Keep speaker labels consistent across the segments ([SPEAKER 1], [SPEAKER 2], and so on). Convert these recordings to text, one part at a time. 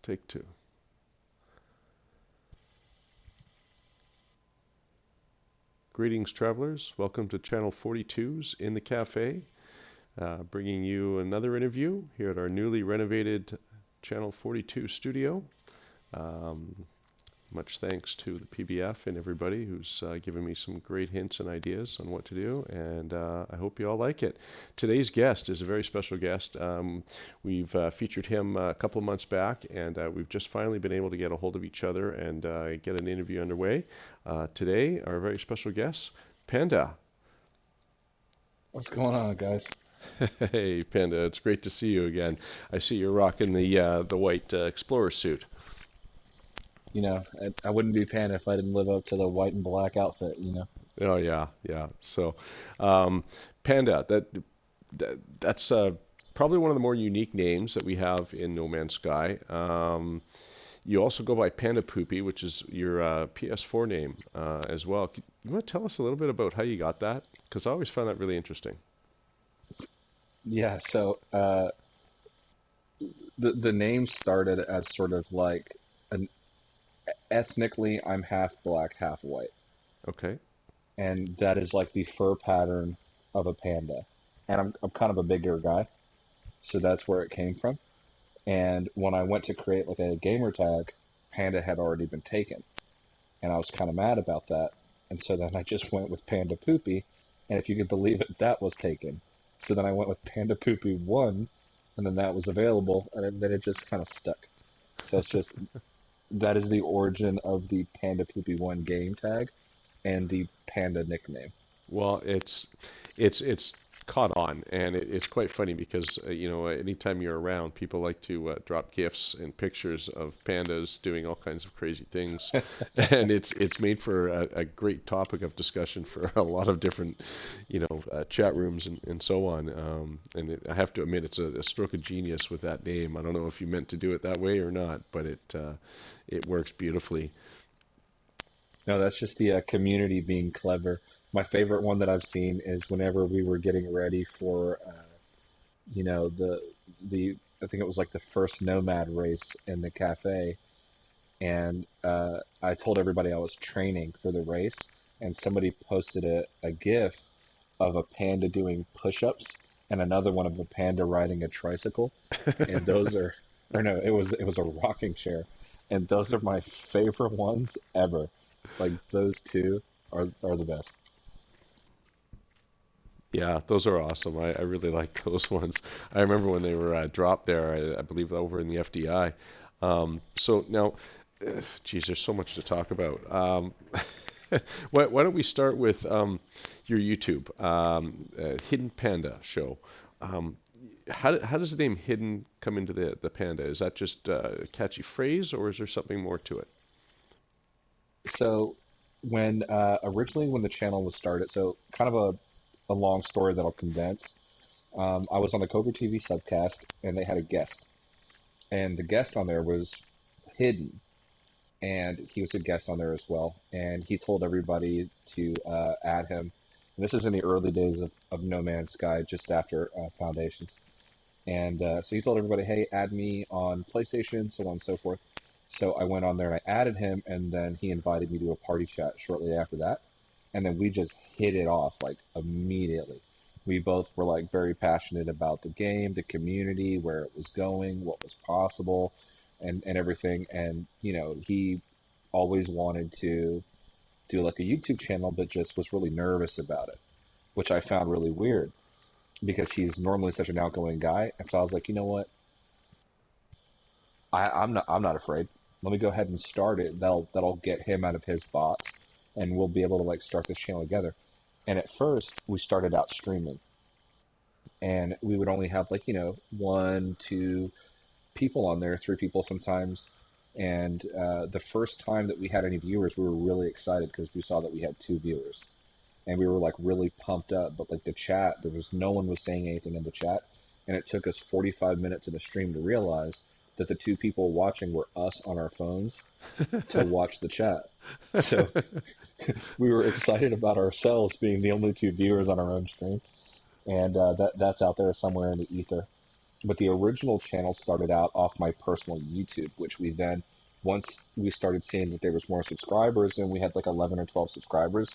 [SPEAKER 1] Take two. Greetings, travelers. Welcome to Channel 42's In the Cafe, bringing you another interview here at our newly renovated Channel 42 studio. Much thanks to the PBF and everybody who's given me some great hints and ideas on what to do, and I hope you all like it. Today's guest is a very special guest. We've featured him a couple of months back, and we've just finally been able to get a hold of each other and get an interview underway. Today, our very special guest, Panda.
[SPEAKER 2] What's going on, guys?
[SPEAKER 1] Hey, Panda, it's great to see you again. I see you're rocking the white explorer suit.
[SPEAKER 2] You know, I wouldn't be Panda if I didn't live up to the white and black outfit, you know.
[SPEAKER 1] Oh yeah, yeah. So, Panda, that's probably one of the more unique names that we have in No Man's Sky. You also go by Panda Poopy, which is your PS4 name as well. You want to tell us a little bit about how you got that? Because I always found that really interesting.
[SPEAKER 2] Yeah, so the name started as sort of like an ethnically I'm half black, half white.
[SPEAKER 1] Okay.
[SPEAKER 2] And that is like the fur pattern of a panda. And I'm kind of a bigger guy, so that's where it came from. And when I went to create like a gamer tag, panda had already been taken. And I was kind of mad about that. And so then I just went with Panda Poopy, and if you could believe it, that was taken. So then I went with Panda Poopy 1, and then that was available, and then it just kind of stuck. So it's just, that is the origin of the Panda Poopy 1 game tag and the Panda nickname.
[SPEAKER 1] Well, it's caught on, and it's quite funny because anytime you're around, people like to drop gifs and pictures of pandas doing all kinds of crazy things, and it's made for a great topic of discussion for a lot of different chat rooms and so on. I have to admit, it's a stroke of genius with that name. I don't know if you meant to do it that way or not, but it works beautifully.
[SPEAKER 2] No, that's just the community being clever. My favorite one that I've seen is whenever we were getting ready for, the I think it was like the first Nomad race in the cafe, and I told everybody I was training for the race, and somebody posted a GIF of a panda doing push-ups and another one of a panda riding a tricycle, and those are, or no, it was a rocking chair, and those are my favorite ones ever. Like those two are the best.
[SPEAKER 1] Yeah, those are awesome. I really like those ones. I remember when they were dropped there, I believe over in the FDI. So now, geez, there's so much to talk about. Why don't we start with your YouTube, Hidden Panda Show? How does the name Hidden come into the panda? Is that just a catchy phrase, or is there something more to it?
[SPEAKER 2] So when originally when the channel was started, so kind of a long story that I'll condense. I was on the Cobra TV subcast, and they had a guest, and the guest on there was hidden, and he was a guest on there as well, and he told everybody to add him. And this is in the early days of No Man's Sky, just after Foundations. And so he told everybody, hey, add me on PlayStation, so on and so forth. So I went on there and I added him, and then he invited me to a party chat shortly after that. And then we just hit it off like immediately. We both were like very passionate about the game, the community, where it was going, what was possible, and everything. And, he always wanted to do like a YouTube channel, but just was really nervous about it, which I found really weird because he's normally such an outgoing guy. And so I was like, you know what? I'm not afraid. Let me go ahead and start it. That'll get him out of his box, and we'll be able to like start this channel together. And at first, we started out streaming, and we would only have like one, two people on there, three people sometimes. And the first time that we had any viewers, we were really excited because we saw that we had two viewers, and we were like really pumped up. But like the chat, there was no one was saying anything in the chat, and it took us 45 minutes in the stream to realize that the two people watching were us on our phones to watch the chat. So we were excited about ourselves being the only two viewers on our own stream, and that's out there somewhere in the ether. But the original channel started out off my personal YouTube, which we then, once we started seeing that there was more subscribers and we had like 11 or 12 subscribers,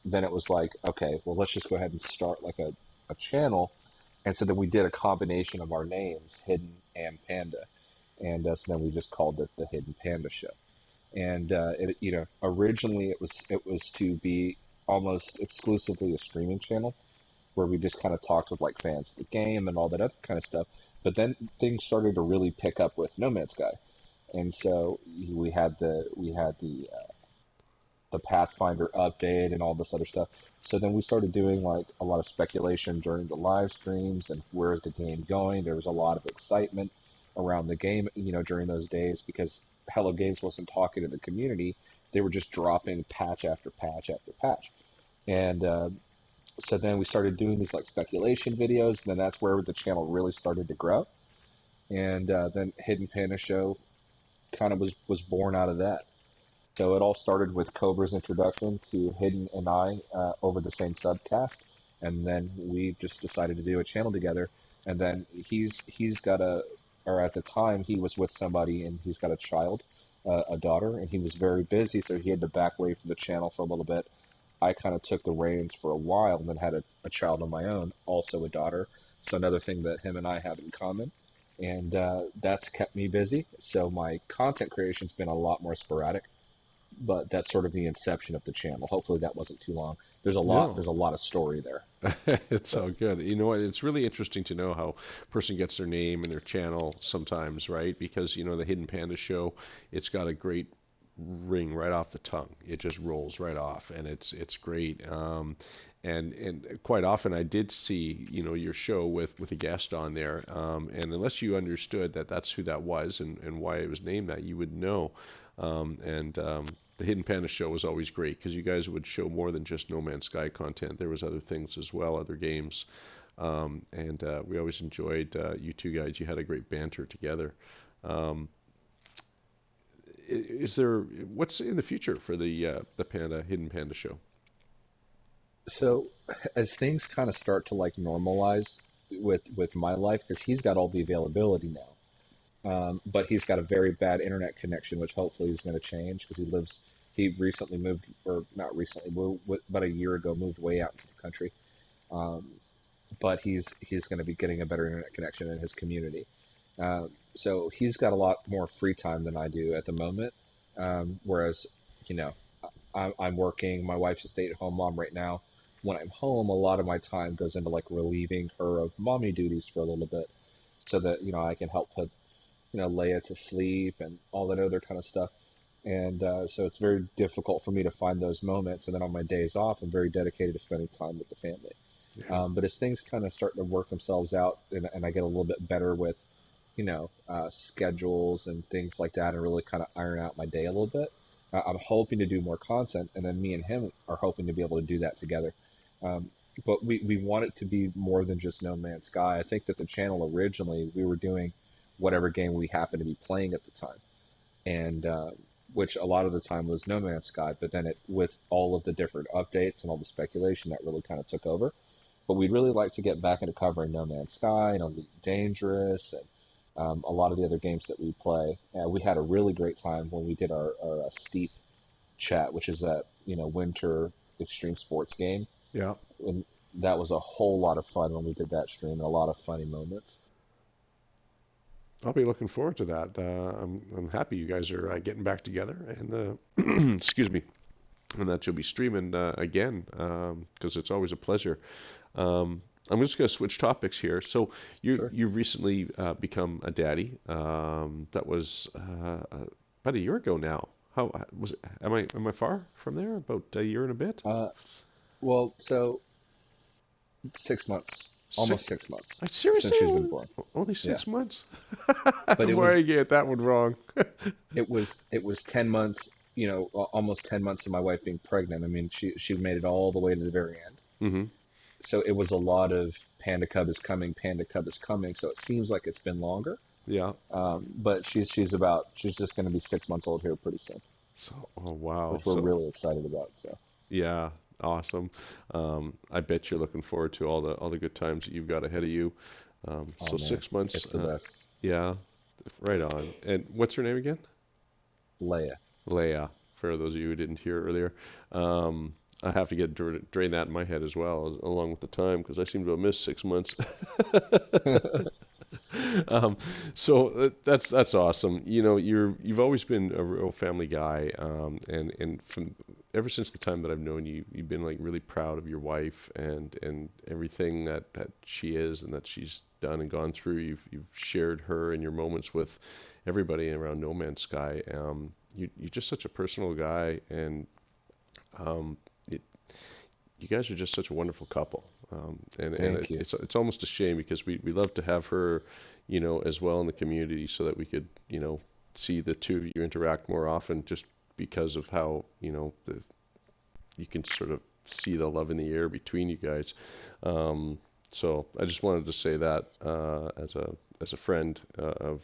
[SPEAKER 2] then it was like, okay, well, let's just go ahead and start like a channel. And so then we did a combination of our names, Hidden and Panda. And so then we just called it the Hidden Panda Show. And originally it was to be almost exclusively a streaming channel where we just kind of talked with like fans of the game and all that other kind of stuff. But then things started to really pick up with No Man's Sky, and so we had the Pathfinder update and all this other stuff. So then we started doing like a lot of speculation during the live streams and where is the game going. There was a lot of excitement around the game, during those days because Hello Games wasn't talking to the community. They were just dropping patch after patch after patch. And so then we started doing these like speculation videos, and then that's where the channel really started to grow. And then Hidden Panda Show kind of was born out of that. So it all started with Cobra's introduction to Hidden and I over the same subcast, and then we just decided to do a channel together. And then he's got or at the time he was with somebody, and he's got a child, a daughter, and he was very busy, so he had to back away from the channel for a little bit. I kind of took the reins for a while, and then had a child of my own, also a daughter. So another thing that him and I have in common, and that's kept me busy. So my content creation's been a lot more sporadic, but that's sort of the inception of the channel. Hopefully that wasn't too long. There's a lot.
[SPEAKER 1] No.
[SPEAKER 2] There's a lot of story there.
[SPEAKER 1] It's
[SPEAKER 2] So
[SPEAKER 1] all good. You know what? It's really interesting to know how a person gets their name and their channel sometimes, right? Because, the Hidden Panda Show, it's got a great ring right off the tongue. It just rolls right off, and it's great. And quite often I did see, your show with a guest on there. And unless you understood that that's who that was and why it was named that, you would know. The Hidden Panda Show was always great because you guys would show more than just No Man's Sky content. There was other things as well, other games, and we always enjoyed you two guys. You had a great banter together. Um, is there what's in the future for the Hidden Panda Show?
[SPEAKER 2] so as things kind of start to like normalize with my life, because he's got all the availability now. But he's got a very bad internet connection, which hopefully is going to change because he recently moved, or not recently, about a year ago, moved way out into the country. Um, but he's going to be getting a better internet connection in his community. So he's got a lot more free time than I do at the moment. Whereas, you know, I'm working. My wife's a stay-at-home mom right now. When I'm home, a lot of my time goes into like relieving her of mommy duties for a little bit, so that I can help put Leia to sleep and all that other kind of stuff. And so it's very difficult for me to find those moments. And then on my days off, I'm very dedicated to spending time with the family.
[SPEAKER 1] Yeah.
[SPEAKER 2] But as things kind of start to work themselves out, and I get a little bit better with, schedules and things like that, and really kind of iron out my day a little bit, I'm hoping to do more content. And then me and him are hoping to be able to do that together. Um, but we want it to be more than just No Man's Sky. I think that the channel originally, we were doing whatever game we happened to be playing at the time, and which a lot of the time was No Man's Sky. But then with all of the different updates and all the speculation, that really kind of took over. But we'd really like to get back into covering No Man's Sky and Elite Dangerous and a lot of the other games that we play. We had a really great time when we did our Steep chat, which is that winter extreme sports game,
[SPEAKER 1] Yeah.
[SPEAKER 2] and that was a whole lot of fun when we did that stream, and a lot of funny moments.
[SPEAKER 1] I'll be looking forward to that. I'm happy you guys are getting back together, and excuse me, and that you'll be streaming again because it's always a pleasure. I'm just going to switch topics here. So
[SPEAKER 2] Sure.
[SPEAKER 1] you've recently become a daddy. That was about a year ago now. How was it? Am I far from there? About a year and a bit?
[SPEAKER 2] Uh, well, so 6 months, almost
[SPEAKER 1] Six?
[SPEAKER 2] 6 months since
[SPEAKER 1] Seriously,
[SPEAKER 2] she's been born.
[SPEAKER 1] only
[SPEAKER 2] Yeah,
[SPEAKER 1] 6 months?
[SPEAKER 2] but
[SPEAKER 1] Why I get that one wrong?
[SPEAKER 2] it was 10 months. Almost 10 months of my wife being pregnant. I mean, she made it all the way to the very end.
[SPEAKER 1] Hmm.
[SPEAKER 2] So it was a lot of Panda Cub is coming, Panda Cub is coming. So it seems like it's been longer.
[SPEAKER 1] Yeah.
[SPEAKER 2] But she's just going to be 6 months old here pretty soon,
[SPEAKER 1] So, oh wow.
[SPEAKER 2] which we're
[SPEAKER 1] So,
[SPEAKER 2] really excited about. So
[SPEAKER 1] yeah, awesome. I bet you're looking forward to all the good times that you've got ahead of you.
[SPEAKER 2] Oh
[SPEAKER 1] So
[SPEAKER 2] man,
[SPEAKER 1] 6 months,
[SPEAKER 2] it's the best.
[SPEAKER 1] yeah, right on. And what's her name again?
[SPEAKER 2] Leia.
[SPEAKER 1] Leia, for those of you who didn't hear earlier. Um, I have to get drain that in my head as well, along with the time, because I seem to have missed 6 months. um, so that's awesome. You know, you've always been a real family guy, and from ever since the time that I've known you, you've been like really proud of your wife and everything that she is and that she's done and gone through. You've shared her and your moments with everybody around No Man's Sky. You're just such a personal guy, and um, it, you guys are just such a wonderful couple. And
[SPEAKER 2] Thank you.
[SPEAKER 1] it's almost a shame because we love to have her, as well in the community so that we could, see the two of you interact more often just because of how, you can sort of see the love in the air between you guys. So I just wanted to say that as a friend of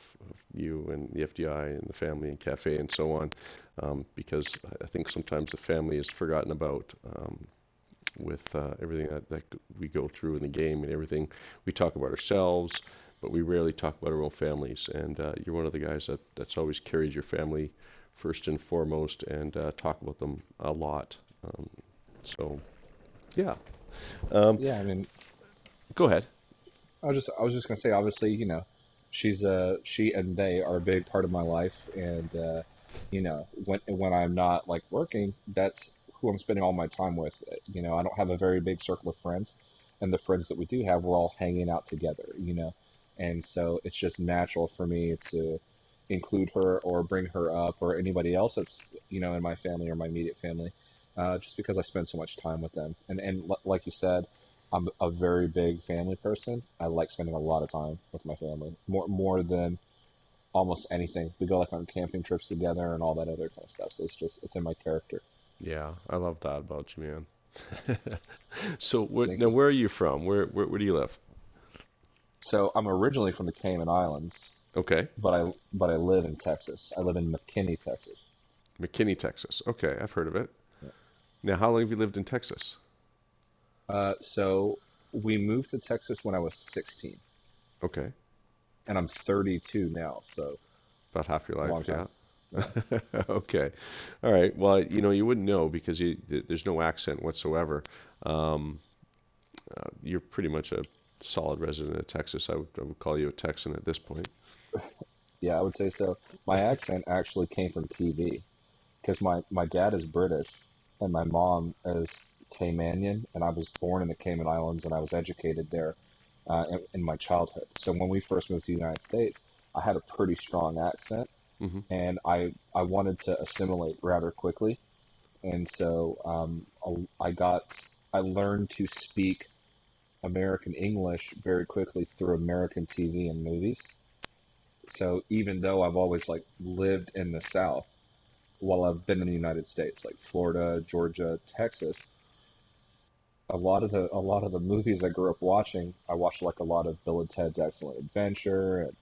[SPEAKER 1] you and the FDI and the family and cafe and so on, because I think sometimes the family is forgotten about. With everything that we go through in the game and everything. We talk about ourselves, but we rarely talk about our own families. And you're one of the guys that's always carried your family first and foremost and talk about them a lot. Um, so, yeah. Um,
[SPEAKER 2] Yeah, I mean,
[SPEAKER 1] Go ahead.
[SPEAKER 2] I was just gonna say, obviously, she and they are a big part of my life, and when I'm not like working, that's who I'm spending all my time with. I don't have a very big circle of friends, and the friends that we do have, we're all hanging out together. And so it's just natural for me to include her or bring her up or anybody else that's in my family or my immediate family, just because I spend so much time with them. And like you said, I'm a very big family person. I like spending a lot of time with my family, more than almost anything. We go like on camping trips together and all that other kind of stuff. So it's in my character.
[SPEAKER 1] Yeah, I love that about you, man. So, now
[SPEAKER 2] Thanks.
[SPEAKER 1] where are you from? Where do you live?
[SPEAKER 2] So I'm originally from the Cayman Islands,
[SPEAKER 1] Okay,
[SPEAKER 2] but I live in Texas. I live in McKinney, Texas.
[SPEAKER 1] McKinney, Texas. Okay, I've heard of it.
[SPEAKER 2] Yeah.
[SPEAKER 1] Now, how long have you lived in Texas?
[SPEAKER 2] So we moved to Texas when I was 16,
[SPEAKER 1] Okay.
[SPEAKER 2] and I'm 32 now. So
[SPEAKER 1] About half your
[SPEAKER 2] a long
[SPEAKER 1] life,
[SPEAKER 2] time.
[SPEAKER 1] yeah.
[SPEAKER 2] Yeah.
[SPEAKER 1] Okay. All right. Well, you wouldn't know because there's no accent whatsoever. Um, you're pretty much a solid resident of Texas. I would call you a Texan at this point.
[SPEAKER 2] Yeah, I would say so. My accent actually came from TV because my dad is British and my mom is Caymanian, and I was born in the Cayman Islands and I was educated there in my childhood. So when we first moved to the United States, I had a pretty strong accent,
[SPEAKER 1] Hmm.
[SPEAKER 2] and I wanted to assimilate rather quickly, and so I learned to speak American English very quickly through American TV and movies. So even though I've always like lived in the South, while I've been in the United States, like Florida, Georgia, Texas, a lot of the movies I grew up watching, I watched like a lot of Bill and Ted's Excellent Adventure and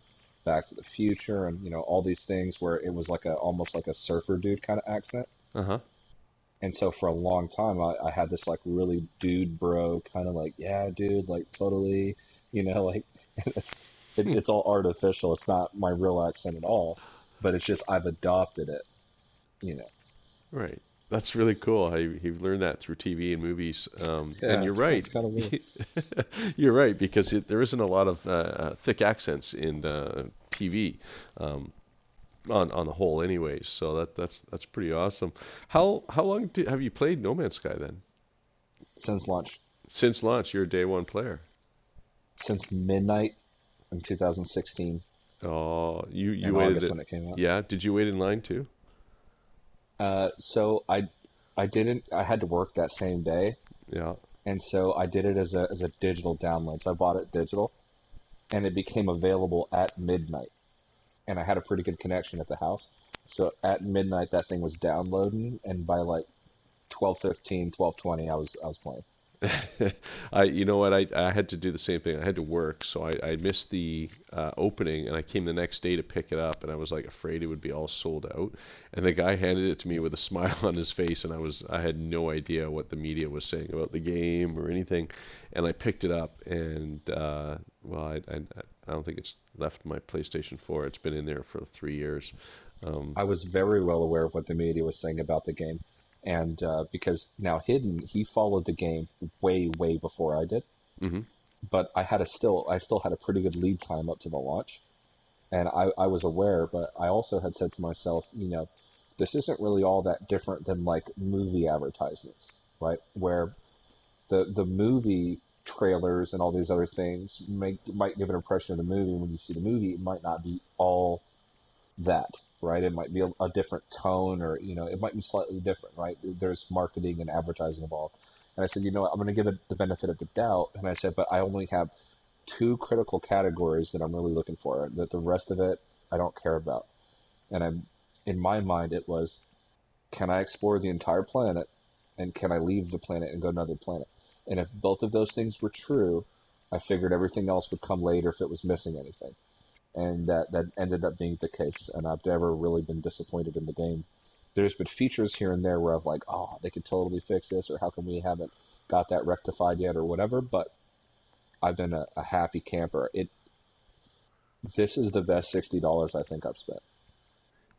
[SPEAKER 2] Back to the Future, and all these things where it was like a almost like a surfer dude kind of accent.
[SPEAKER 1] Uh-huh.
[SPEAKER 2] And so for a long time, I had this like really dude bro kind of like, yeah, dude, like totally, like it's all artificial. It's not my real accent at all, but it's just I've adopted it, you know.
[SPEAKER 1] Right. That's really cool how you've learned that through TV and movies. And
[SPEAKER 2] Yeah,
[SPEAKER 1] you're
[SPEAKER 2] it's
[SPEAKER 1] right.
[SPEAKER 2] kind of weird.
[SPEAKER 1] You're right because there isn't a lot of thick accents in TV. Um, on the whole anyways, so that's pretty awesome. How long have you played No Man's Sky then?
[SPEAKER 2] Since launch,
[SPEAKER 1] Since launch, you're a day one player.
[SPEAKER 2] since midnight in 2016
[SPEAKER 1] Oh, you
[SPEAKER 2] in
[SPEAKER 1] waited
[SPEAKER 2] August
[SPEAKER 1] it.
[SPEAKER 2] when it came out.
[SPEAKER 1] Yeah, did you wait in line too?
[SPEAKER 2] So I didn't. I had to work that same day,
[SPEAKER 1] Yeah.
[SPEAKER 2] and so I did it as a digital download. So I bought it digital, and it became available at midnight. And I had a pretty good connection at the house. So at midnight, that thing was downloading, and by like 12:15, 12:20, I was playing.
[SPEAKER 1] You know what? I had to do the same thing. I had to work, so I missed the opening, and I came the next day to pick it up, and I was like afraid it would be all sold out. And the guy handed it to me with a smile on his face, and I had no idea what the media was saying about the game or anything. And I picked it up, and well, I don't think it's left my PlayStation 4. It's been in there for 3 years. Um,
[SPEAKER 2] I was very well aware of what the media was saying about the game, and because now Hidden, he followed the game way, way before I did,
[SPEAKER 1] hmm
[SPEAKER 2] but I still had a pretty good lead time up to the launch, and I was aware, but I also had said to myself, this isn't really all that different than like movie advertisements, right? Where the movie trailers and all these other things might give an impression of the movie. When you see the movie, it might not be all that, right? It might be a different tone, or it might be slightly different, right? There's marketing and advertising involved. And I said, what, I'm going to give it the benefit of the doubt. And I said, but I only have two critical categories that I'm really looking for. That the rest of it I don't care about. And in my mind, it was, can I explore the entire planet, and can I leave the planet and go to another planet? And if both of those things were true, I figured everything else would come later if it was missing anything. And that ended up being the case. And I've never really been disappointed in the game. There's been features here and there where I'm like, oh, they could totally fix this, or how come we haven't got that rectified yet, or whatever. But I've been a happy camper. This is the best $60 I think I've spent.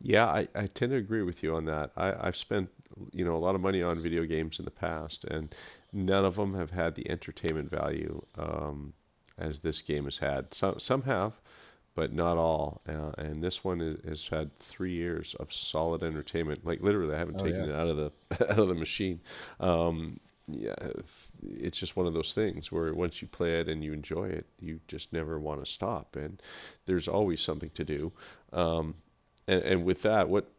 [SPEAKER 1] yeah, I tend to agree with you on that. I've spent, a lot of money on video games in the past, and none of them have had the entertainment value as this game has had. Some have, but not all. And this one has had 3 years of solid entertainment. Like literally, I haven't
[SPEAKER 2] Oh
[SPEAKER 1] taken
[SPEAKER 2] yeah.
[SPEAKER 1] it out of the out of the machine. Um, yeah, it's just one of those things where once you play it and you enjoy it, you just never want to stop. And there's always something to do. Um, and with that, what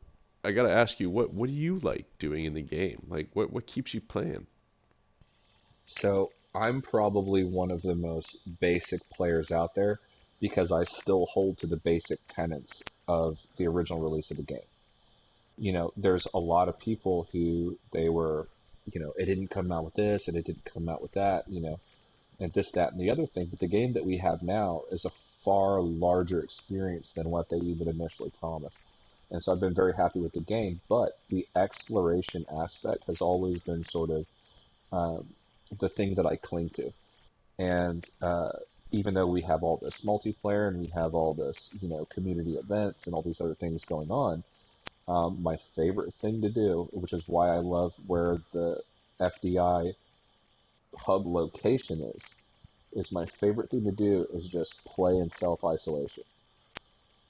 [SPEAKER 1] I gotta ask you, what do you like doing in the game? Like, what keeps you playing?
[SPEAKER 2] So I'm probably one of the most basic players out there because I still hold to the basic tenets of the original release of the game. There's a lot of people who they were, it didn't come out with this and it didn't come out with that, and this, that, and the other thing. But the game that we have now is a far larger experience than what they even initially promised. And so I've been very happy with the game, but the exploration aspect has always been sort of um, the thing that I cling to. And even though we have all this multiplayer and we have all this, community events and all these other things going on, my favorite thing to do, which is why I love where the FDI hub location is my favorite thing to do is just play in self-isolation.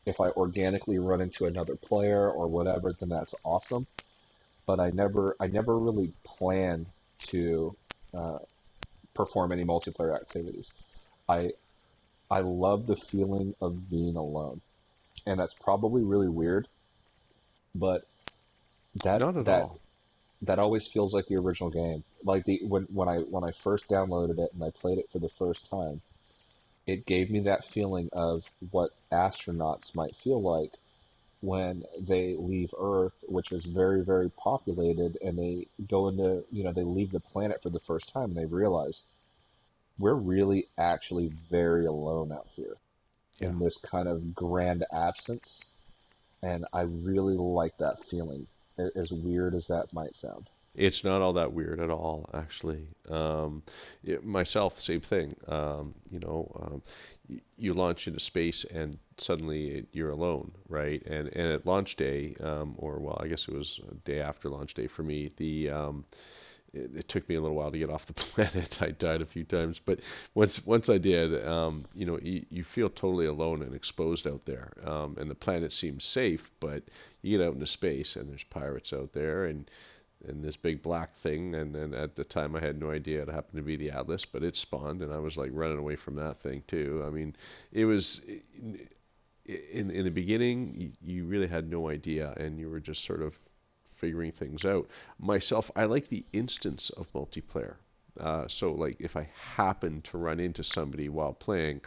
[SPEAKER 2] If I organically run into another player or whatever, then that's awesome. But I never really plan to uh, perform any multiplayer activities. I I love the feeling of being alone, and that's probably really weird, but that
[SPEAKER 1] Not at
[SPEAKER 2] that
[SPEAKER 1] all.
[SPEAKER 2] that always feels like the original game. Like the when I first downloaded it and I played it for the first time, it gave me that feeling of what astronauts might feel like when they leave Earth, which is very, very populated, and they go into, they leave the planet for the first time and they realize we're really actually very alone out here
[SPEAKER 1] Yeah.
[SPEAKER 2] in this kind of grand absence. And I really like that feeling, as weird as that might sound.
[SPEAKER 1] It's not all that weird at all, actually. Myself, same thing. You launch into space and suddenly you're alone, right? And at launch day, or well, I guess it was a day after launch day for me. It took me a little while to get off the planet. I died a few times, but once I did, you feel totally alone and exposed out there. And the planet seems safe, but you get out into space and there's pirates out there and this big black thing. And then at the time, I had no idea it happened to be the Atlas, but it spawned, and I was like running away from that thing too. I mean, it was in the beginning, you really had no idea, and you were just sort of figuring things out. Myself, I like the instance of multiplayer. So like if I happen to run into somebody while playing,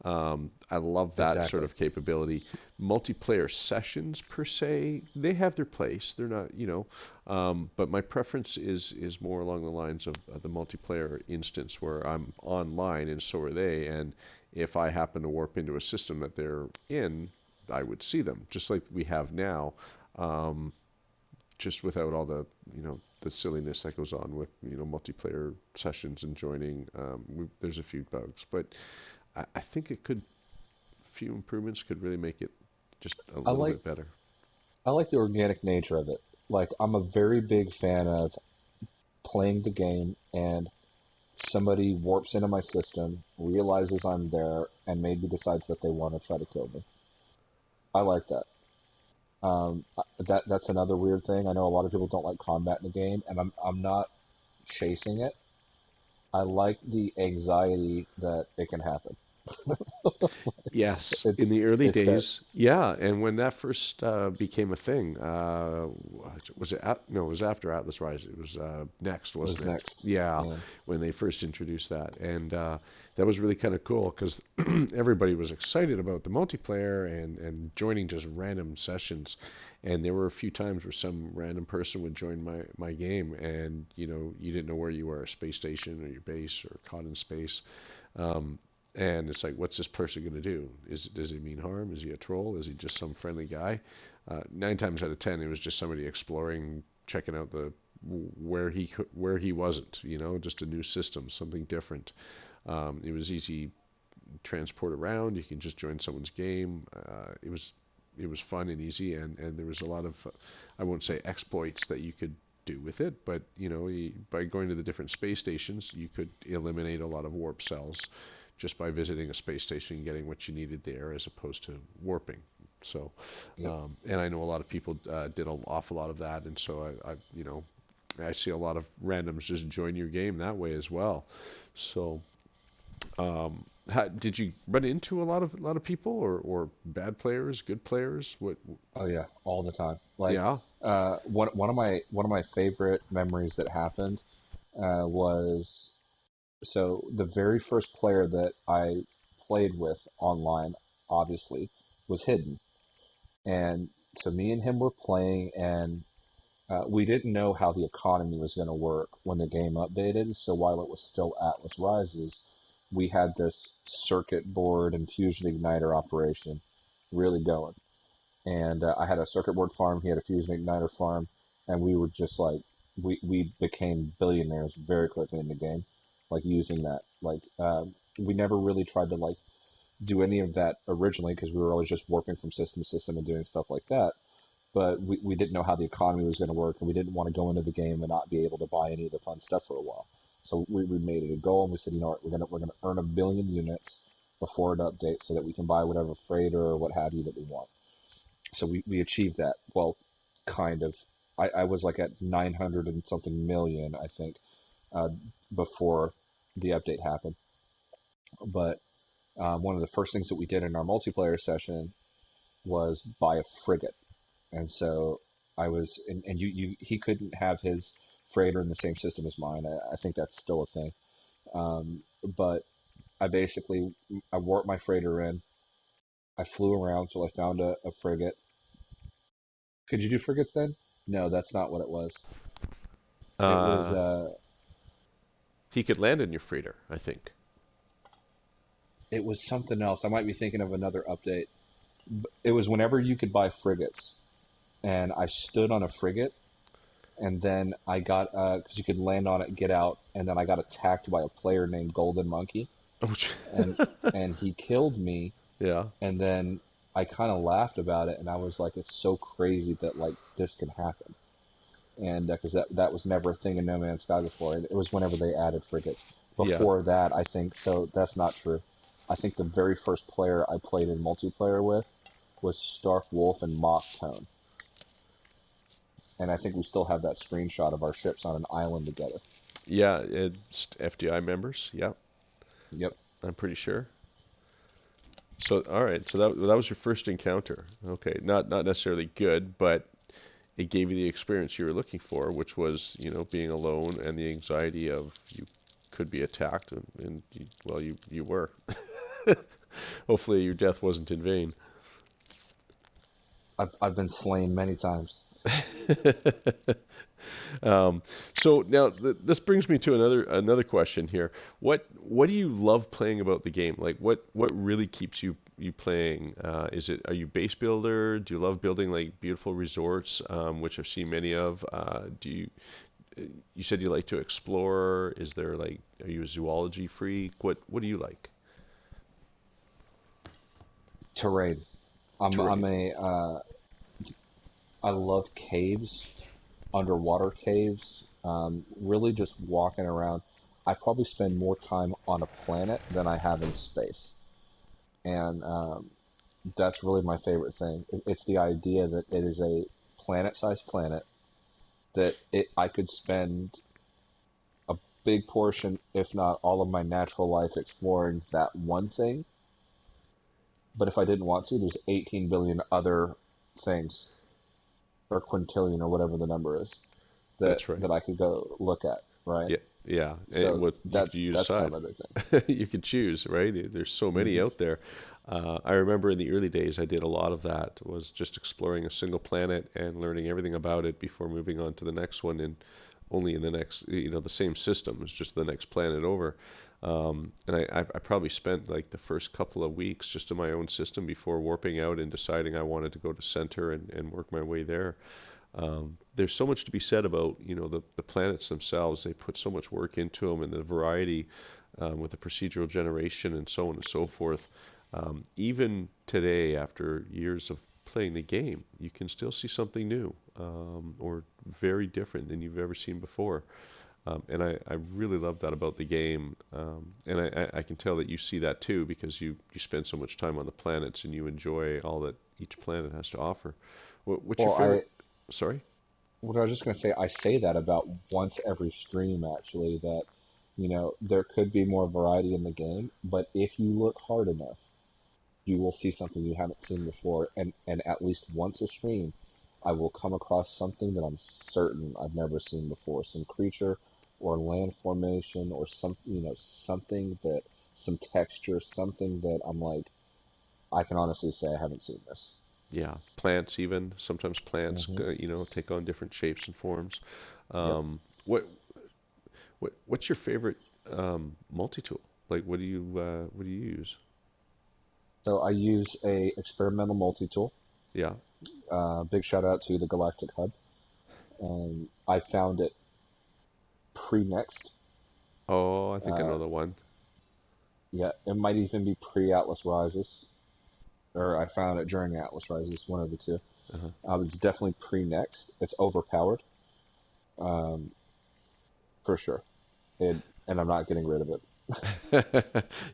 [SPEAKER 1] I love that sort
[SPEAKER 2] Exactly.
[SPEAKER 1] of capability. Multiplayer sessions per se, they have their place. They're not, but my preference is more along the lines of the multiplayer instance where I'm online and so are they, and if I happen to warp into a system that they're in, I would see them, just like we have now. Um, just without all the the silliness that goes on with multiplayer sessions and joining. There's a few bugs, but I think it could, few improvements could really make it just a
[SPEAKER 2] I
[SPEAKER 1] little
[SPEAKER 2] like
[SPEAKER 1] bit better.
[SPEAKER 2] I like the organic nature of it. Like I'm a very big fan of playing the game and somebody warps into my system, realizes I'm there, and maybe decides that they want to try to kill me. I like that. That's another weird thing. I know a lot of people don't like combat in the game, and I'm not chasing it. I like the anxiety that it can happen.
[SPEAKER 1] Yes, in
[SPEAKER 2] It's
[SPEAKER 1] the early
[SPEAKER 2] it's that
[SPEAKER 1] days, yeah, and when that first became a thing, was it no, it was after Atlas Rise. It was next,
[SPEAKER 2] was
[SPEAKER 1] wasn't it?
[SPEAKER 2] next.
[SPEAKER 1] Yeah,
[SPEAKER 2] Yeah.
[SPEAKER 1] when they first introduced that, and that was really kind of cool because everybody was excited about the multiplayer and joining just random sessions, and there were a few times where some random person would join my game, and you didn't know where you were, a space station or your base or caught in space. Um, and it's like, what's this person going to do? Does he mean harm? Is he a troll? Is he just some friendly guy? 9 times out of 10, it was just somebody exploring, checking out the where he wasn't. Just a new system, something different. It was easy to transport around. You can just join someone's game. It was fun and easy, and there was a lot of I won't say exploits that you could do with it, but by going to the different space stations, you could eliminate a lot of warp cells just by visiting a space station and getting what you needed there, as opposed to warping. So,
[SPEAKER 2] Yep.
[SPEAKER 1] and I know a lot of people did an awful lot of that, and so I see a lot of randoms just join your game that way as well. So, did you run into a lot of people, or bad players, good players? What?
[SPEAKER 2] Oh yeah, all the time. Like
[SPEAKER 1] Yeah.
[SPEAKER 2] one of my favorite memories that happened was so the very first player that I played with online, obviously, was hidden. And so me and him were playing, and we didn't know how the economy was going to work when the game updated. So while it was still Atlas Rises, we had this circuit board and fusion igniter operation really going. And I had a circuit board farm, he had a fusion igniter farm, and we were just like, we became billionaires very quickly in the game, like using that. Like, we never really tried to like do any of that originally because we were always just warping from system to system and doing stuff like that. But we didn't know how the economy was going to work, and we didn't want to go into the game and not be able to buy any of the fun stuff for a while. So we made it a goal, and we said, you know what, we're gonna earn 1 billion units before it updates, so that we can buy whatever freighter or what have you that we want. So we achieved that. Well, kind of. I was like at 900 and something million, I think, uh, before the update happened. But one of the first things that we did in our multiplayer session was buy a frigate. And so and he couldn't have his freighter in the same system as mine. I think that's still a thing. But I warped my freighter in. I flew around till I found a frigate. Could you do frigates then? No, that's not what it was. It was
[SPEAKER 1] Uh, he could land in your freighter, I think.
[SPEAKER 2] it was something else. I might be thinking of another update. It was whenever you could buy frigates, and I stood on a frigate, and then I got because you could land on it, and get out, and then I got attacked by a player named Golden Monkey,
[SPEAKER 1] Oh,
[SPEAKER 2] and and he killed me,
[SPEAKER 1] yeah.
[SPEAKER 2] and then I kind of laughed about it, and I was like, it's so crazy that like this can happen, and because that was never a thing in No Man's Sky before. It was whenever they added frigates.
[SPEAKER 1] Yeah.
[SPEAKER 2] Before that, I think so. That's not true. I think the very first player I played in multiplayer with was Stark Wolf and Mock Tone, and I think we still have that screenshot of our ships on an island together.
[SPEAKER 1] Yeah, it's FDI members. Yeah,
[SPEAKER 2] Yep.
[SPEAKER 1] I'm pretty sure. So, all right. So that was your first encounter. Okay, not necessarily good, but it gave you the experience you were looking for, which was, being alone and the anxiety of you could be attacked, and well, you were. Hopefully, your death wasn't in vain.
[SPEAKER 2] I've been slain many times.
[SPEAKER 1] Um, so now this brings me to another question here. What do you love playing about the game? Like what really keeps you playing? Are you base builder? Do you love building like beautiful resorts, which I've seen many of? You said you like to explore. Is there like, are you a zoology freak? What do you like?
[SPEAKER 2] Terrain. I'm
[SPEAKER 1] Terrain.
[SPEAKER 2] a I love caves, underwater caves. Really just walking around. I probably spend more time on a planet than I have in space, and that's really my favorite thing. It's the idea that it is a planet-sized planet that I could spend a big portion, if not all of my natural life exploring that one thing. But if I didn't want to, there's 18 billion other things, or quintillion, or whatever the number is, that
[SPEAKER 1] That's right.
[SPEAKER 2] that I could go look at, right?
[SPEAKER 1] Yeah, yeah. And
[SPEAKER 2] So
[SPEAKER 1] what you could
[SPEAKER 2] that's kind
[SPEAKER 1] decide.
[SPEAKER 2] of my big thing.
[SPEAKER 1] You could choose, right? There's so many
[SPEAKER 2] Hmm.
[SPEAKER 1] out there. I remember in the early days, I did a lot of that. Was just exploring a single planet and learning everything about it before moving on to the next one, and only in the next, the same system. It's just the next planet over. And I probably spent like the first couple of weeks just in my own system before warping out and deciding I wanted to go to center and work my way there. There's so much to be said about the planets themselves. They put so much work into them, and the variety with the procedural generation and so on and so forth. Even today, after years of playing the game, you can still see something new or very different than you've ever seen before. And I really love that about the game. And I can tell that you see that too because you spend so much time on the planets and you enjoy all that each planet has to offer. What's your
[SPEAKER 2] Well,
[SPEAKER 1] favorite? Sorry?
[SPEAKER 2] what I was just gonna say, I say that about once every stream actually, that there could be more variety in the game, but if you look hard enough, you will see something you haven't seen before, and at least once a stream, I will come across something that I'm certain I've never seen before, some creature or land formation or something that some texture, something that I'm like, I can honestly say I haven't seen this.
[SPEAKER 1] Yeah, plants even. Sometimes plants,
[SPEAKER 2] Hmm.
[SPEAKER 1] take on different shapes and forms.
[SPEAKER 2] Yep.
[SPEAKER 1] What what's your favorite multi-tool? Like, what do you use?
[SPEAKER 2] So I use a experimental multi-tool.
[SPEAKER 1] Yeah.
[SPEAKER 2] Big shout out to the Galactic Hub. I found it pre-next.
[SPEAKER 1] Oh, I think I
[SPEAKER 2] Uh,
[SPEAKER 1] know the one.
[SPEAKER 2] yeah, it might even be pre-Atlas Rises, or I found it during Atlas Rises, one of the two.
[SPEAKER 1] Uh-huh.
[SPEAKER 2] It's definitely pre-next. It's overpowered, um, for sure. And I'm not getting rid of it.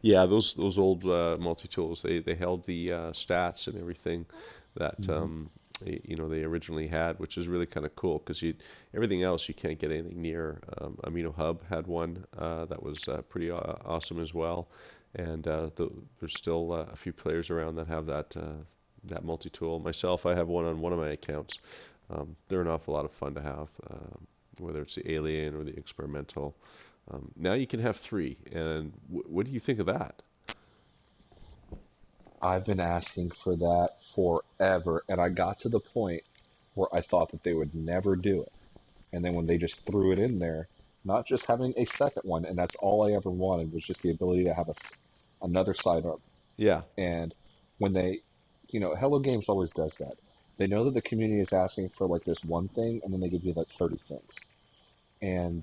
[SPEAKER 1] Yeah, those old multi-tools, they held the stats and everything that
[SPEAKER 2] Hmm.
[SPEAKER 1] they originally had, which is really kind of cool because you everything else you can't get anything near. Amino Hub had one that was pretty awesome as well, and there's still a few players around that have that multi-tool. Myself, I have one on one of my accounts. They're an awful lot of fun to have, whether it's the alien or the experimental. Now you can have three, and what do you think of that?
[SPEAKER 2] I've been asking for that forever, and I got to the point where I thought that they would never do it. And then when they just threw it in there, not just having a second one, and that's all I ever wanted was just the ability to have another sidearm.
[SPEAKER 1] Yeah,
[SPEAKER 2] And when Hello Games always does that. They know that the community is asking for like this one thing, and then they give you like 30 things. And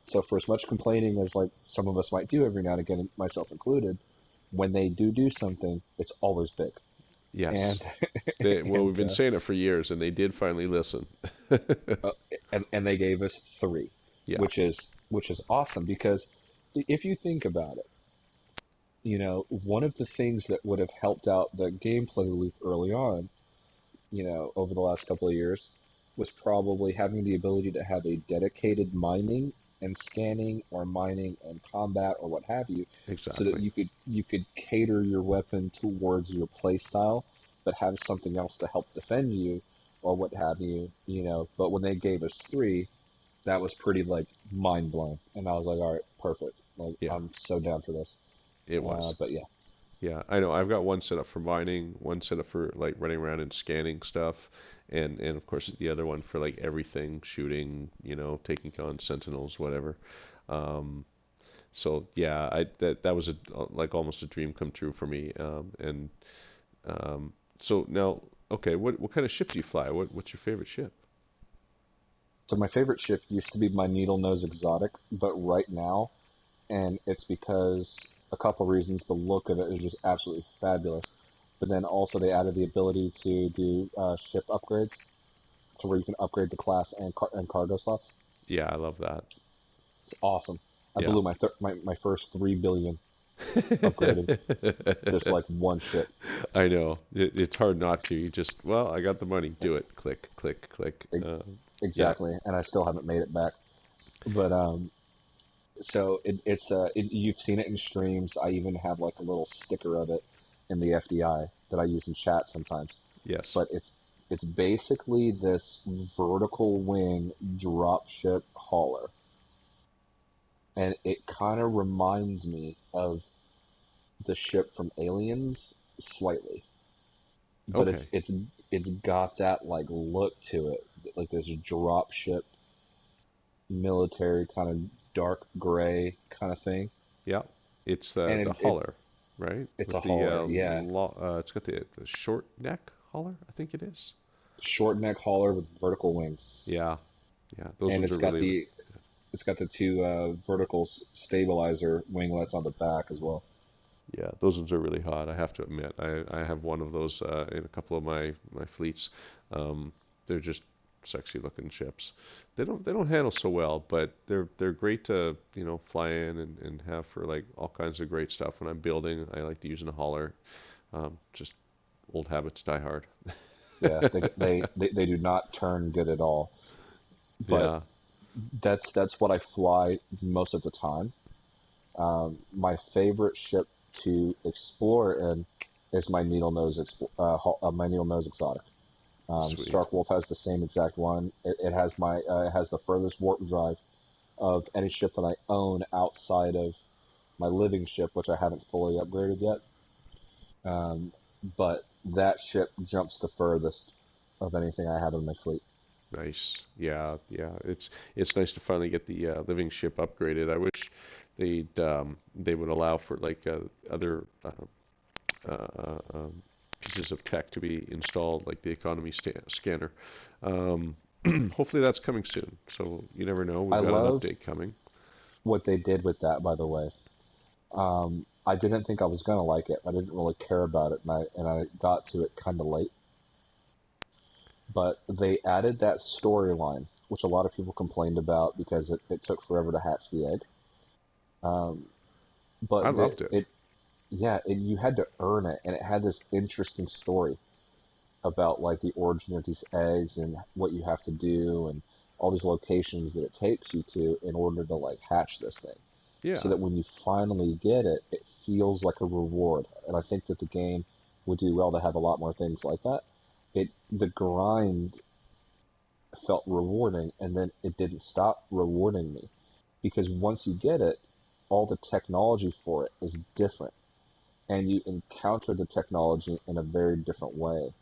[SPEAKER 2] so, for as much complaining as like some of us might do every now and again, myself included, when they do something, it's always big. And
[SPEAKER 1] yes. Well, we've
[SPEAKER 2] and
[SPEAKER 1] been saying it for years, and they did finally listen.
[SPEAKER 2] uh, and they gave us three,
[SPEAKER 1] Yeah,
[SPEAKER 2] which is awesome because if you think about it, one of the things that would have helped out the gameplay loop early on, over the last couple of years, was probably having the ability to have a dedicated mining and scanning or mining and combat or what have you, so that
[SPEAKER 1] exactly.
[SPEAKER 2] you could cater your weapon towards your play style, but have something else to help defend you or what have you. But when they gave us three, that was pretty like mind blowing, and I was like, all right, perfect. Like
[SPEAKER 1] Yeah,
[SPEAKER 2] I'm so down for this.
[SPEAKER 1] it was.
[SPEAKER 2] But yeah.
[SPEAKER 1] Yeah, I know. I've got one set up for mining, one set up for like running around and scanning stuff, and of course the other one for like everything, shooting, taking on sentinels, whatever. Um, so yeah, that was like almost a dream come true for me. And so now, okay, what kind of ship do you fly? What's your favorite ship?
[SPEAKER 2] So my favorite ship used to be my needle nose exotic, but right now, and it's because a couple reasons, the look of it is just absolutely fabulous. But then also they added the ability to do ship upgrades, to where you can upgrade the class and cargo slots.
[SPEAKER 1] Yeah, I love that.
[SPEAKER 2] It's awesome. I
[SPEAKER 1] Yeah.
[SPEAKER 2] blew my first 3 billion upgrading just like one ship.
[SPEAKER 1] I know. It's hard not to. You just, well, I got the money. Do it. Click, click, click.
[SPEAKER 2] E-
[SPEAKER 1] Yeah.
[SPEAKER 2] exactly, and I still haven't made it back. But so you've seen it in streams. I even have like a little sticker of it in the FDI that I use in chat sometimes.
[SPEAKER 1] Yes.
[SPEAKER 2] But it's basically this vertical wing dropship hauler, and it kind of reminds me of the ship from Aliens slightly, but
[SPEAKER 1] Okay.
[SPEAKER 2] it's got that like look to it, like this dropship military kind of dark gray kind of thing,
[SPEAKER 1] Yeah. It's the
[SPEAKER 2] and
[SPEAKER 1] hauler, right?
[SPEAKER 2] it's a
[SPEAKER 1] With the
[SPEAKER 2] hauler, yeah,
[SPEAKER 1] it's got the short neck hauler, I think it is.
[SPEAKER 2] short neck hauler with vertical wings,
[SPEAKER 1] Yeah. Yeah. Those
[SPEAKER 2] and
[SPEAKER 1] ones are really,
[SPEAKER 2] it's got the two vertical stabilizer winglets on the back as well.
[SPEAKER 1] yeah, those ones are really hot. I have to admit. I have one of those in a couple of my fleets. They're just sexy looking ships. They don't handle so well, but they're great to fly in and have for like all kinds of great stuff. When I'm building, I like to use a hauler. Just old habits die hard.
[SPEAKER 2] Yeah, they do not turn good at all, but
[SPEAKER 1] Yeah,
[SPEAKER 2] that's what I fly most of the time. My favorite ship to explore in is my needle nose exotic.
[SPEAKER 1] sweet.
[SPEAKER 2] Stark Wolf has the same exact one. It has the furthest warp drive of any ship that I own outside of my living ship, which I haven't fully upgraded yet. Um, but that ship jumps the furthest of anything I have in my fleet.
[SPEAKER 1] Nice. Yeah, yeah. It's nice to finally get the living ship upgraded. I wish they would allow for like other pieces of tech to be installed, like the economy scanner. Um, hopefully that's coming soon. So you never know.
[SPEAKER 2] I
[SPEAKER 1] We've got an
[SPEAKER 2] love
[SPEAKER 1] update coming.
[SPEAKER 2] what they did with that, by the way. I didn't think I was gonna like it. I didn't really care about it, and I got to it kind of late. But they added that storyline, which a lot of people complained about because it took forever to hatch the egg. Um,
[SPEAKER 1] I
[SPEAKER 2] but
[SPEAKER 1] loved it.
[SPEAKER 2] you had to earn it, and it had this interesting story about like the origin of these eggs and what you have to do and all these locations that it takes you to in order to like hatch this thing. So
[SPEAKER 1] Yeah,
[SPEAKER 2] that when you finally get it, it feels like a reward. And I think that the game would do well to have a lot more things like that. The grind felt rewarding, and then it didn't stop rewarding me because once you get it, all the technology for it is different, and you encounter the technology in a very different way,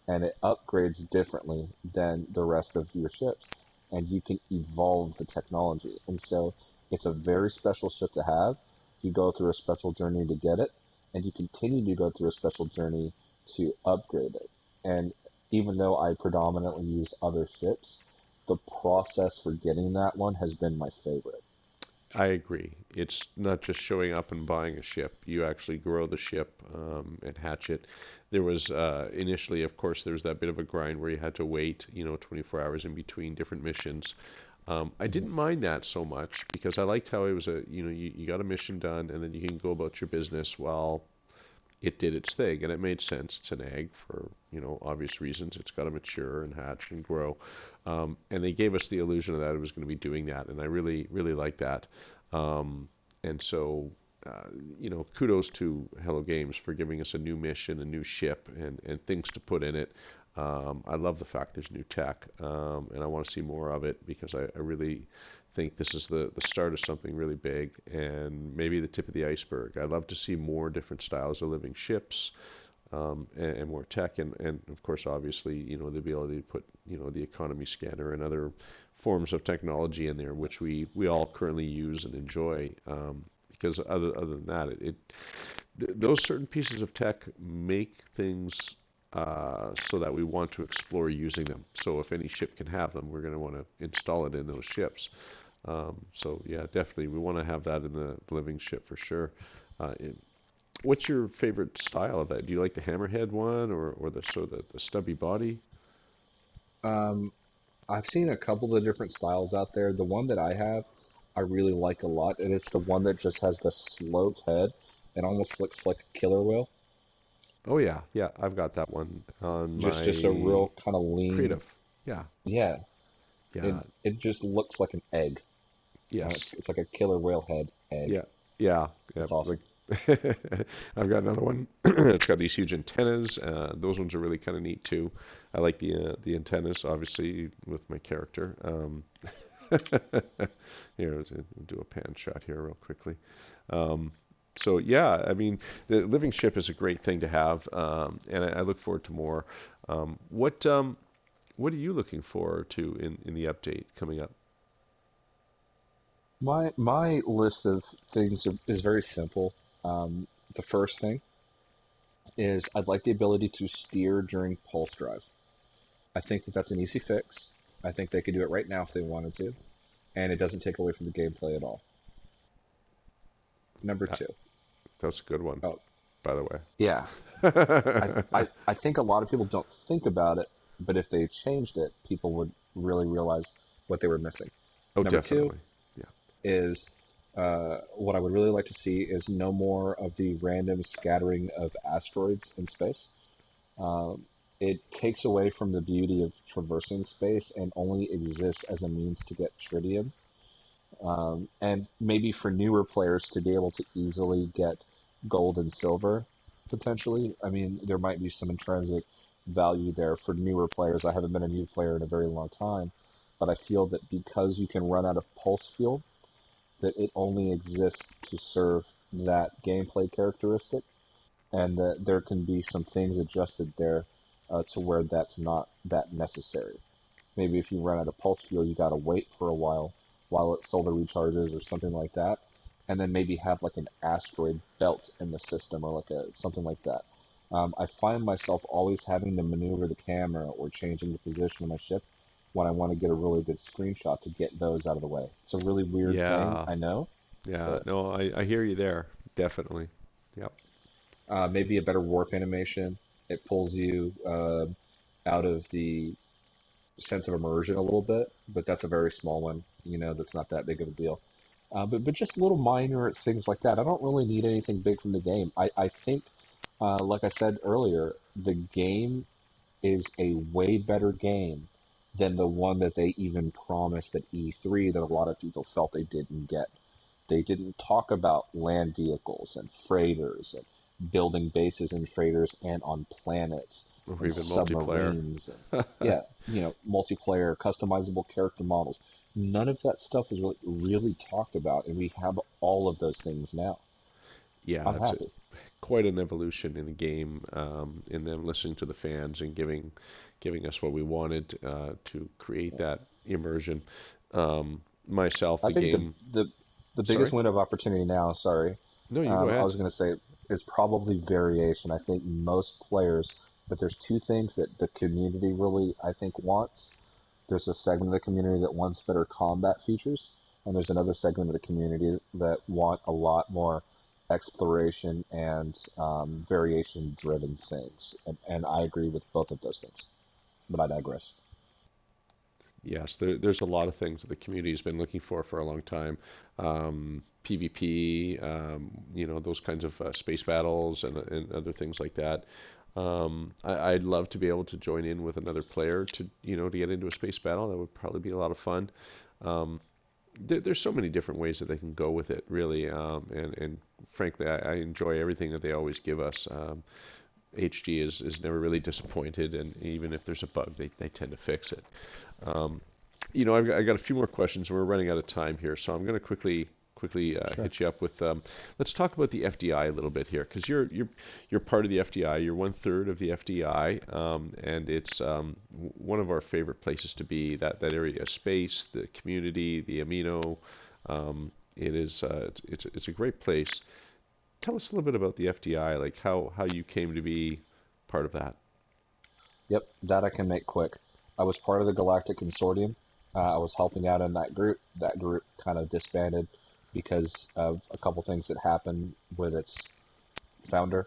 [SPEAKER 2] and it upgrades differently than the rest of your ships, and you can evolve the technology. And so it's a very special ship to have. You go through a special journey to get it, and you continue to go through a special journey to upgrade it. And even though I predominantly use other ships, the process for getting that one has been my favorite.
[SPEAKER 1] I agree. It's not just showing up and buying a ship. You actually grow the ship and hatch it. There was initially, of course, there was that bit of a grind where you had to wait, 24 hours in between different missions. I
[SPEAKER 2] Mhm.
[SPEAKER 1] didn't mind that so much because I liked how it was you got a mission done and then you can go about your business while it did its thing, and it made sense. It's an egg for obvious reasons. It's got to mature and hatch and grow, and they gave us the illusion that it was going to be doing that, and I really really like that. Um, and so, uh, kudos to Hello Games for giving us a new mission, a new ship, and things to put in it. I love the fact there's new tech, and I want to see more of it because I really think this is the start of something really big and maybe the tip of the iceberg. I'd love to see more different styles of living ships and more tech and of course obviously the ability to put the economy scanner and other forms of technology in there which we all currently use and enjoy because other than that those certain pieces of tech make things so that we want to explore using them. So if any ship can have them, we're going to want to install it in those ships. So yeah, definitely we want to have that in the living ship for sure. What's your favorite style of that? Do you like the hammerhead one, or the sort of the stubby body?
[SPEAKER 2] Um, I've seen a couple of different styles out there. The one that I have, I really like a lot, and it's the one that just has the sloped head and almost looks like a killer whale.
[SPEAKER 1] Oh yeah, yeah, I've got that one on
[SPEAKER 2] Just a
[SPEAKER 1] my
[SPEAKER 2] real kind of lean,
[SPEAKER 1] creative. Yeah,
[SPEAKER 2] yeah.
[SPEAKER 1] yeah,
[SPEAKER 2] It just looks like an egg.
[SPEAKER 1] yes,
[SPEAKER 2] It's like a killer whale head egg.
[SPEAKER 1] yeah, yeah, yeah.
[SPEAKER 2] It's awesome.
[SPEAKER 1] Like I've got another one. It's got these huge antennas. Those ones are really kind of neat too. I like the antennas, obviously, with my character. Here, we'll do a pan shot here real quickly. Um, so yeah, I mean, the living ship is a great thing to have, and I look forward to more. What are you looking forward to in the update coming up?
[SPEAKER 2] My list of things is very simple. The first thing is I'd like the ability to steer during pulse drive. I think that that's an easy fix. I think they could do it right now if they wanted to, and it doesn't take away from the gameplay at all. Number
[SPEAKER 1] That,
[SPEAKER 2] two.
[SPEAKER 1] that's a good one,
[SPEAKER 2] Oh,
[SPEAKER 1] by the
[SPEAKER 2] yeah.
[SPEAKER 1] way.
[SPEAKER 2] I think a lot of people don't think about it, but if they changed it, people would really realize what they were missing.
[SPEAKER 1] Oh,
[SPEAKER 2] Number two
[SPEAKER 1] definitely. Yeah.
[SPEAKER 2] is what I would really like to see is no more of the random scattering of asteroids in space. Um, it takes away from the beauty of traversing space and only exists as a means to get tritium. And maybe for newer players to be able to easily get gold and silver, potentially. I mean, there might be some intrinsic value there for newer players. I haven't been a new player in a very long time, but I feel that because you can run out of pulse fuel, that it only exists to serve that gameplay characteristic, and that there can be some things adjusted there to where that's not that necessary. Maybe if you run out of pulse fuel, you gotta wait for a while it solar recharges or something like that, and then maybe have like an asteroid belt in the system or like a something like that. I find myself always having to maneuver the camera or changing the position of my ship when I want to get a really good screenshot to get those out of the way. It's a really weird thing,
[SPEAKER 1] Yeah.
[SPEAKER 2] I know,
[SPEAKER 1] Yeah.
[SPEAKER 2] but
[SPEAKER 1] No, I hear you there. Definitely. Yep.
[SPEAKER 2] maybe a better warp animation. It pulls you out of the sense of immersion a little bit, but that's a very small one. That's not that big of a deal. But just little minor things like that. I don't really need anything big from the game. I think, like I said earlier, the game is a way better game than the one that they even promised at E3 that a lot of people felt they didn't get. They didn't talk about land vehicles and freighters and building bases in freighters and on planets
[SPEAKER 1] Or
[SPEAKER 2] and
[SPEAKER 1] even multiplayer.
[SPEAKER 2] submarines and yeah, multiplayer, customizable character models. None of that stuff is really talked about, and we have all of those things now.
[SPEAKER 1] Yeah,
[SPEAKER 2] I'm
[SPEAKER 1] it's
[SPEAKER 2] happy.
[SPEAKER 1] quite an evolution in the game, in them listening to the fans and giving us what we wanted to create that immersion. Myself,
[SPEAKER 2] I
[SPEAKER 1] the
[SPEAKER 2] think
[SPEAKER 1] game.
[SPEAKER 2] the biggest
[SPEAKER 1] Sorry?
[SPEAKER 2] window of opportunity now, sorry,
[SPEAKER 1] No, you go
[SPEAKER 2] I
[SPEAKER 1] ahead.
[SPEAKER 2] was going to say is probably variation. I think most players, but there's two things that the community really, I think, wants. There's a segment of the community that wants better combat features, and there's another segment of the community that want a lot more exploration and variation-driven things. And I agree with both of those things, but I digress.
[SPEAKER 1] Yes, there's a lot of things that the community has been looking for a long time. PvP, those kinds of space battles and other things like that. I'd love to be able to join in with another player to get into a space battle. That would probably be a lot of fun. Um, there's so many different ways that they can go with it, really. And frankly, I enjoy everything that they always give us. HG is never really disappointed, and even if there's a bug, they tend to fix it. Um, I've got a few more questions. We're running out of time here, so I'm going to quickly
[SPEAKER 2] Sure.
[SPEAKER 1] hit you up with. Let's talk about the FDI a little bit here, because you're part of the FDI. You're one third of the FDI, and it's one of our favorite places to be. That area of space, the community, the amino. It is it's a great place. Tell us a little bit about the FDI, like how you came to be part of that.
[SPEAKER 2] Yep, that I can make quick. I was part of the Galactic Consortium. I was helping out in that group. That group kind of disbanded because of a couple things that happened with its founder.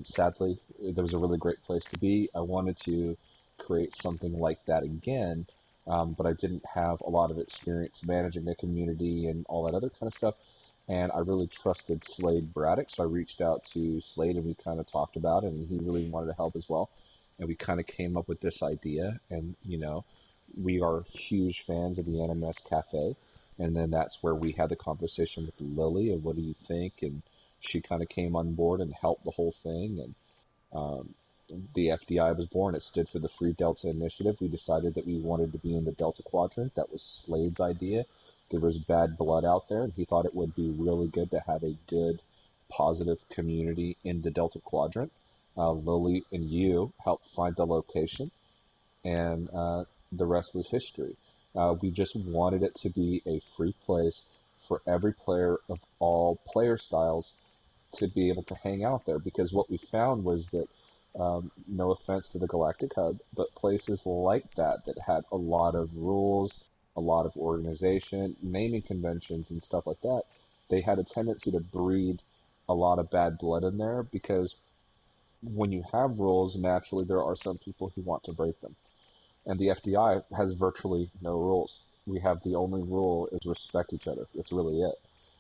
[SPEAKER 2] Sadly, there was a really great place to be. I wanted to create something like that again, but I didn't have a lot of experience managing a community and all that other kind of stuff. And I really trusted Slade Braddock, so I reached out to Slade and we kind of talked about it, and he really wanted to help as well. And we kind of came up with this idea, and we are huge fans of the NMS Cafe, and then that's where we had the conversation with Lily and what do you think, and she kind of came on board and helped the whole thing, and um, the FDI was born. It stood for the Free Delta Initiative. We decided that we wanted to be in the Delta Quadrant. That was Slade's idea. There was bad blood out there, and he thought it would be really good to have a good, positive community in the Delta Quadrant. Lily and you helped find the location, and the rest was history. We just wanted it to be a free place for every player of all player styles to be able to hang out there, because what we found was that, no offense to the Galactic Hub, but places like that had a lot of rules, a lot of organization, naming conventions, and stuff like that, they had a tendency to breed a lot of bad blood in there, because when you have rules, naturally there are some people who want to break them. And the FDI has virtually no rules. We have the only rule is respect each other. That's really it.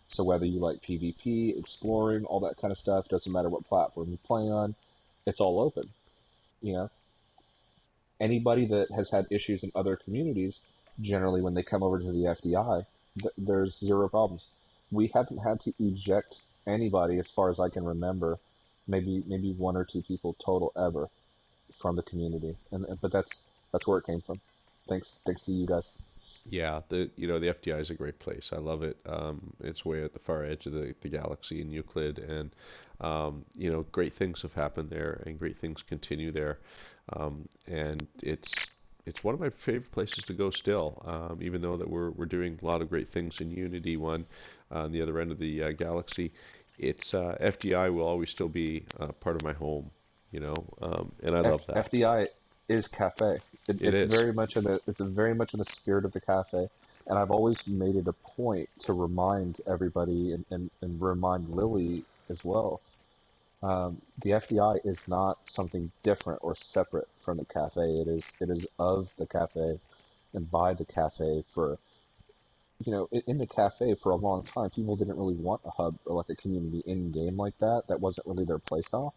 [SPEAKER 2] So whether you like PvP, exploring, all that kind of stuff, doesn't matter what platform you play on, it's all open. You know, anybody that has had issues in other communities, generally when they come over to the FDI, there's zero problems. We haven't had to eject anybody, as far as I can remember, maybe one or two people total ever from the community, and but that's where it came from. Thanks to you guys.
[SPEAKER 1] Yeah, the FDI is a great place. I love it. It's way at the far edge of the galaxy in Euclid, and great things have happened there, and great things continue there. And it's one of my favorite places to go still. Even though that we're doing a lot of great things in Unity One on the other end of the galaxy, it's FDI will always still be part of my home. And I love that.
[SPEAKER 2] FDI is cafe.
[SPEAKER 1] It is.
[SPEAKER 2] It's very much in the spirit of the cafe, and I've always made it a point to remind everybody, and remind Lily as well. The FDI is not something different or separate from the cafe. It is of the cafe and by the cafe. For in the cafe for a long time, people didn't really want a hub or like a community in game like that. That wasn't really their playstyle.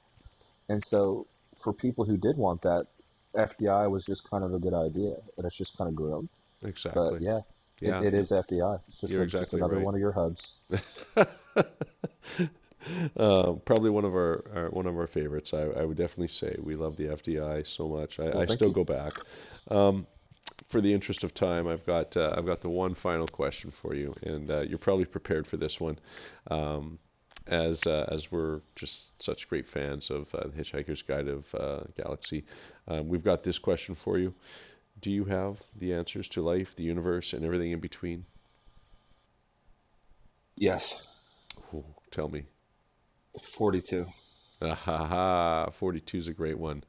[SPEAKER 2] And so for people who did want that, FDI was just kind of a good idea, and it's just kind of grown. But
[SPEAKER 1] Exactly.
[SPEAKER 2] yeah,
[SPEAKER 1] Yeah,
[SPEAKER 2] it is FDI. It's just
[SPEAKER 1] you're
[SPEAKER 2] just
[SPEAKER 1] exactly
[SPEAKER 2] another
[SPEAKER 1] right.
[SPEAKER 2] one of your hubs.
[SPEAKER 1] Probably one of our favorites. I would definitely say we love the FDI so much. I,
[SPEAKER 2] Well,
[SPEAKER 1] I
[SPEAKER 2] thank
[SPEAKER 1] still
[SPEAKER 2] you.
[SPEAKER 1] go back. Um, for the interest of time, I've got the one final question for you, and you're probably prepared for this one, um, as we're just such great fans of the Hitchhiker's Guide of Galaxy. We've got this question for you. Do you have the answers to life, the universe, and everything in between?
[SPEAKER 2] Yes,
[SPEAKER 1] Ooh, tell me.
[SPEAKER 2] 42.
[SPEAKER 1] Ah, ha, ha. 42 is a great one.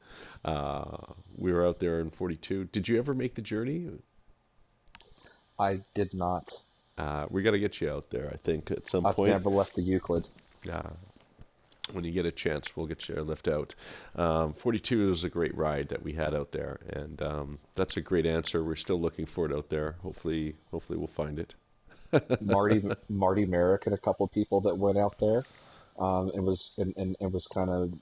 [SPEAKER 1] We were out there in 42. Did you ever make the journey?
[SPEAKER 2] I did not.
[SPEAKER 1] We got to get you out there, I think, at some
[SPEAKER 2] I've
[SPEAKER 1] point.
[SPEAKER 2] never left the Euclid.
[SPEAKER 1] Uh, when you get a chance, we'll get you a lift out. 42 is a great ride that we had out there, and that's a great answer. We're still looking for it out there. Hopefully we'll find it.
[SPEAKER 2] Marty Merrick and a couple of people that went out there. And it was kind of,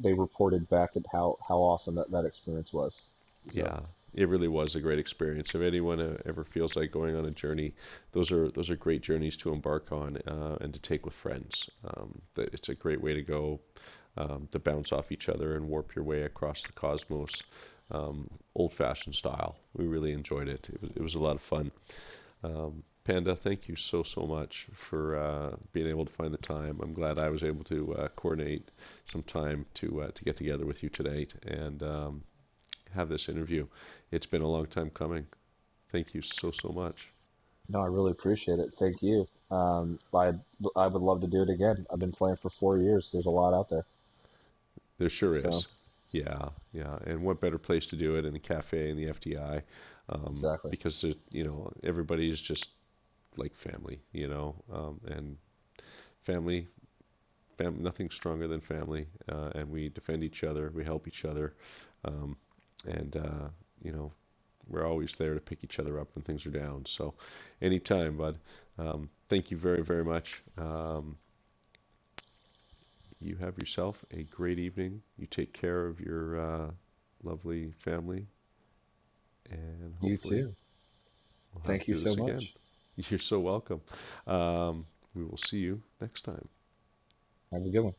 [SPEAKER 2] they reported back at how awesome that experience was. So
[SPEAKER 1] Yeah, it really was a great experience. If anyone ever feels like going on a journey, those are great journeys to embark on and to take with friends. It's a great way to go, to bounce off each other and warp your way across the cosmos, old-fashioned style. We really enjoyed it. It was a lot of fun. Panda, thank you so much for being able to find the time. I'm glad I was able to coordinate some time to get together with you tonight and have this interview. It's been a long time coming. Thank you so much.
[SPEAKER 2] no, I really appreciate it. Thank you. I would love to do it again. I've been playing for 4 years. There's a lot out there.
[SPEAKER 1] There sure
[SPEAKER 2] So
[SPEAKER 1] is. Yeah, yeah. And what better place to do it in the cafe and the FDI?
[SPEAKER 2] exactly.
[SPEAKER 1] Because everybody is just like family, and family nothing stronger than family, and we defend each other, we help each other, um, and you know, we're always there to pick each other up when things are down. So, anytime, bud. Thank you very, very much. You have yourself a great evening. You take care of your lovely family, and
[SPEAKER 2] You
[SPEAKER 1] hopefully
[SPEAKER 2] too.
[SPEAKER 1] we'll have
[SPEAKER 2] Thank
[SPEAKER 1] to
[SPEAKER 2] you
[SPEAKER 1] do
[SPEAKER 2] so
[SPEAKER 1] this again.
[SPEAKER 2] much.
[SPEAKER 1] You're so welcome. We will see you next time.
[SPEAKER 2] Have a good one.